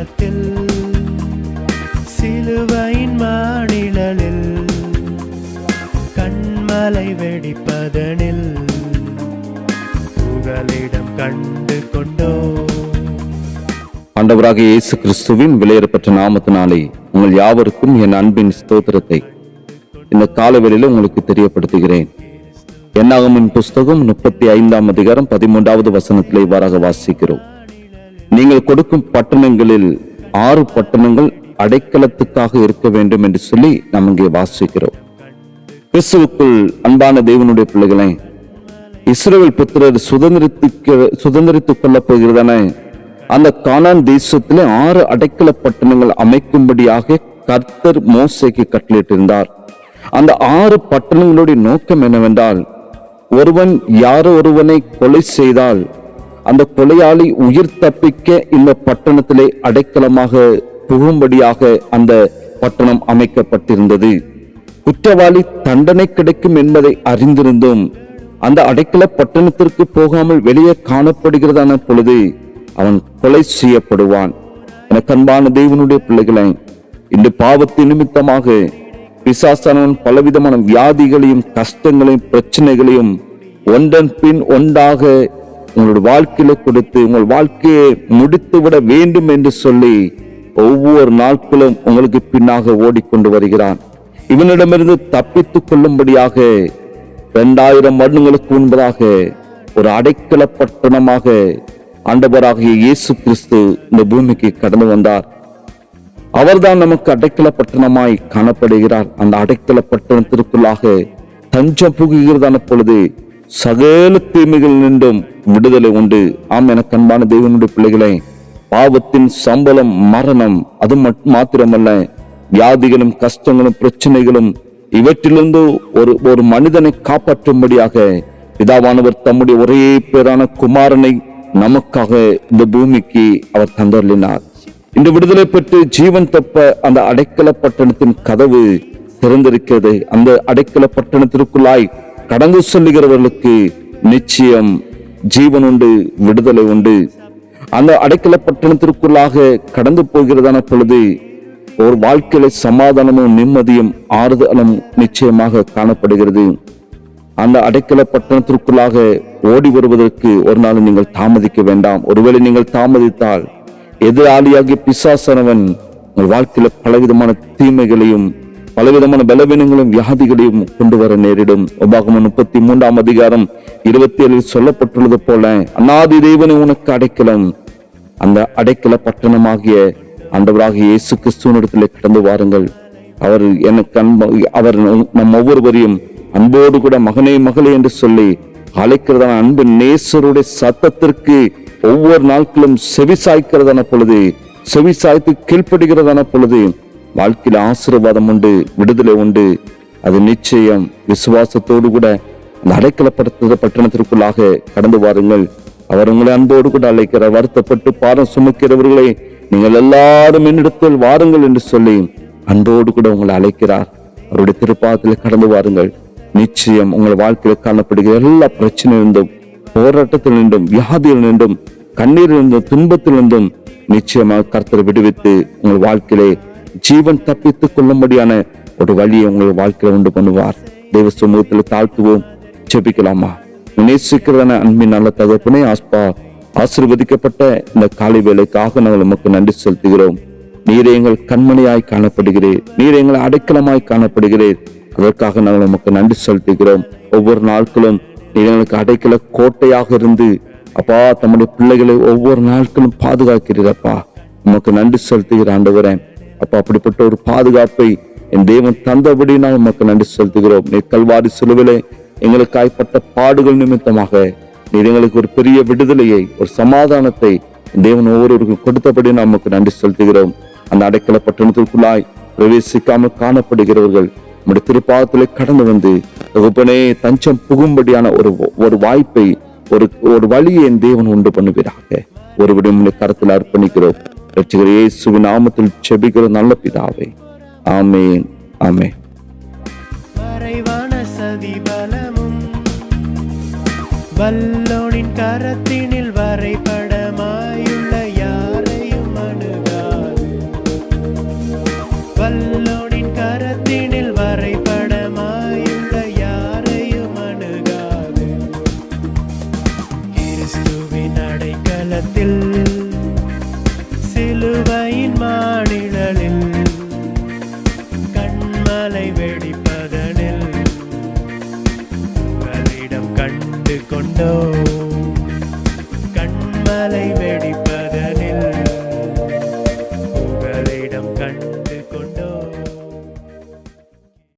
காட்டில் சிலுவையின் மாநிழலில் கண்மலை வெடிப்பதனில் புகலிடம் கண்டு கொண்டோ. ஆண்டவராக இயேசு கிறிஸ்துவின் விலையேறப்பட்ட நாமத்தினாலே உங்கள் யாவருக்கும் என் அன்பின் ஸ்தோத்திரத்தை இந்த காலவெளியில உங்களுக்கு தெரியப்படுத்துகிறேன். என்னாகமத்தின் புஸ்தகம் 35ஆம் அதிகாரம் 13வது வசனத்திலே இவ்வாறாக வாசிக்கிறோம். நீங்கள் கொடுக்கும் பட்டணங்களில் 6 பட்டணங்கள் அடைக்கலத்துக்காக இருக்க வேண்டும் என்று சொல்லி நாம் இங்கே வாசிக்கிறோம். கிறிஸ்துவுக்குள் அன்பான தேவனுடைய பிள்ளைகளை, இஸ்ரவேல் புத்திரர் சுதந்திரித்துக் கொள்ளப் போகிறதான அந்த கானான் தேசத்திலே 6 அடைக்கல பட்டணங்கள் அமைக்கும்படியாக கர்த்தர் மோசேக்கு கட்டளையிட்டிருந்தார். அந்த 6 பட்டணங்களுடைய நோக்கம் என்னவென்றால், ஒருவன் யாரோ ஒருவனை கொலை செய்தால் அந்த கொலையாளி உயிர் தப்பிக்க இந்த பட்டணத்திலே அடைக்கலமாக புகும்படியாக அந்த பட்டணம் அமைக்கப்பட்டிருந்தது. குற்றவாளி தண்டனை கிடைக்கும் என்பதை அறிந்திருந்தும் அந்த அடைக்கல பட்டணத்திற்கு போகாமல் வெளியே காணப்படுகிறதான பொழுது அவன் கொலை செய்யப்படுவான். எனக்கு அன்பான தேவனுடைய பிள்ளைகளை, இந்த பாவத்தின் நிமித்தமாக பிசாசானவன் பலவிதமான வியாதிகளையும் கஷ்டங்களையும் பிரச்சனைகளையும் ஒன்றன் பின் ஒன்றாக உங்களுடைய வாழ்க்கையில கொடுத்து உங்கள் வாழ்க்கையை முடித்து விட வேண்டும் என்று சொல்லி ஒவ்வொரு நாட்களும் உங்களுக்கு பின்னாக ஓடிக்கொண்டு வருகிறான். இவனிடமிருந்து தப்பித்துக் கொள்ளும்படியாக 2000 வருடங்களுக்கு முன்பதாக ஒரு அடைக்கல பட்டணமாக ஆண்டவராகிய இயேசு கிறிஸ்து இந்த பூமிக்கு கடந்து வந்தார். அவர்தான் நமக்கு அடைக்கல பட்டணமாய் காணப்படுகிறார். அந்த அடைக்கல பட்டணத்திற்குள்ளாக தஞ்சம் புகுகிறதான பொழுது சகல தீமைகள் நின்றும் விடுதலை உண்டு. ஆம், எனக்கு அன்பான தேவனுடைய பிள்ளைகளை, பாவத்தின் சம்பளம் மரணம். அது மாத்திரமல்ல, வியாதிகளும் கஷ்டங்களும் பிரச்சனைகளும் இவற்றிலிருந்து ஒரு மனிதனை காப்பாற்றும்படியாக பிதாவானவர் தம்முடைய ஒரே பேரான குமாரனை நமக்காக இந்த பூமிக்கு அவர் தந்தருளினார். இன்று விடுதலை பெற்று ஜீவன் தப்ப அந்த அடைக்கல பட்டணத்தின் கதவு திறந்திருக்கிறது. அந்த அடைக்கல பட்டணத்திற்குள்ளாய் கடந்து செல்லுகிறவர்களுக்கு நிச்சயம் ஜீவன் உண்டு, விடுதலை உண்டு. அந்த அடைக்கல பட்டணத்திற்குள்ளாக கடந்து போகிறதான பொழுது ஒரு வாழ்க்கையில சமாதானமும் நிம்மதியும் ஆறுதலும் நிச்சயமாக காணப்படுகிறது. அந்த அடைக்கல பட்டணத்திற்குள்ளாக ஓடி வருவதற்கு ஒரு நாள் நீங்கள் தாமதிக்க வேண்டாம். ஒருவேளை நீங்கள் தாமதித்தால் எதிராளியாகிய பிசாசானவன் உங்கள் வாழ்க்கையில பலவிதமான தீமைகளையும் பலவிதமான பலவீனங்களும் வியாதிகளையும் கொண்டு வர நேரிடும். உபாகமம் 33ஆம் அதிகாரம் 27 சொல்லப்பட்டுள்ளது போல, அநாதி தேவனை உனக்கு அடைக்கலம். அந்த அடைக்கல பட்டணமாகிய ஆண்டவராகிய இயேசு கிறிஸ்துவினிடத்திலே கடந்து வாருங்கள். அவர் எனக்கு அவர் நம் ஒவ்வொருவரையும் அன்போடு கூட மகனே மகளே என்று சொல்லி அழைக்கிறதான அன்பு நேசருடைய சத்தத்திற்கு ஒவ்வொரு நாட்களும் செவிசாய்க்கிறதான பொழுது, செவிசாய்த்து கீழ்ப்படுகிறதான பொழுது வாழ்க்கையில ஆசீர்வாதம் உண்டு, விடுதலை உண்டு. அது நிச்சயம். விசுவாசத்தோடு கூட அந்த அடைக்கலப்படுத்த பட்டணத்திற்குள்ளாக கடந்து வாருங்கள். அவர் உங்களை அன்போடு கூட அழைக்கிறார். வருத்தப்பட்டு பாரம் சுமக்கிறவர்களை நீங்கள் எல்லாரும் என்னிடத்தில் வாருங்கள் என்று சொல்லி அன்போடு கூட உங்களை அழைக்கிறார். அவருடைய திருப்பாதத்தில் கடந்து வாருங்கள். நிச்சயம் உங்கள் வாழ்க்கையில காணப்படுகிற எல்லா பிரச்சனையிலிருந்தும், போராட்டத்திலிருந்தும், வியாதியிலிருந்தும், கண்ணீரிலிருந்தும், துன்பத்திலிருந்தும் நிச்சயமாக கர்த்தரை விடுவித்து உங்கள் வாழ்க்கையிலே ஜீவன் தப்பித்துக் கொள்ளும்படியான ஒரு வழியை உங்கள் வாழ்க்கையில உண்டு பண்ணுவார். தெய்வ சமூகத்தில் தாழ்த்துவோம், ஜெபிக்கலாமா? நேசிக்கிறதான அன்பின் நல்ல தகப்பனே, ஆசீர்வதிக்கப்பட்ட இந்த காலை வேளைக்காக நாங்கள் உமக்கு நன்றி செலுத்துகிறோம். நீரே எங்கள் கண்மணியாய் காணப்படுகிறீர், நீரே எங்கள் அடைக்கலமாய் காணப்படுகிறீர். அதற்காக நாங்கள் உமக்கு நன்றி செலுத்துகிறோம். ஒவ்வொரு நாட்களும் நீர் எங்களுக்கு அடைக்கல கோட்டையாக இருந்து அப்பா தம்முடைய பிள்ளைகளை ஒவ்வொரு நாட்களும் பாதுகாக்கிறீரப்பா. உமக்கு நன்றி செலுத்துகிற ஆண்டவரே அப்பா, அப்படிப்பட்ட ஒரு பாதுகாப்பை என் தேவன் தந்தபடி நான் உமக்கு நன்றி செலுத்துகிறோம். நீர் கல்வாரி சிலுவிலே எங்களுக்கு ஆய்ப்பட்ட பாடுகள் நிமித்தமாக நீர் எங்களுக்கு ஒரு பெரிய விடுதலையை, ஒரு சமாதானத்தை தேவன் ஒவ்வொருவருக்கும் கொடுத்தபடி நாம் உமக்கு நன்றி செலுத்துகிறோம். அந்த அடைக்கல பட்டணத்திற்குள்ளாய் பிரவேசிக்காமல் காணப்படுகிறவர்கள் நம்முடைய திருப்பாதத்திலே கடந்து வந்து தகப்பனே தஞ்சம் புகும்படியான ஒரு வாய்ப்பை, ஒரு வழியை என் தேவன் உண்டு பண்ணுவீராக. ஒரு விடுமுறை கருத்தில் அர்ப்பணிக்கிறோம். ரட்சகர் இயேசுவின் நாமத்தில் ஜெபிக்கிற நல்ல பிதாவே, ஆமென், ஆமென். மறைவான சதி பலமும் வல்லோனின் கரத்தினில்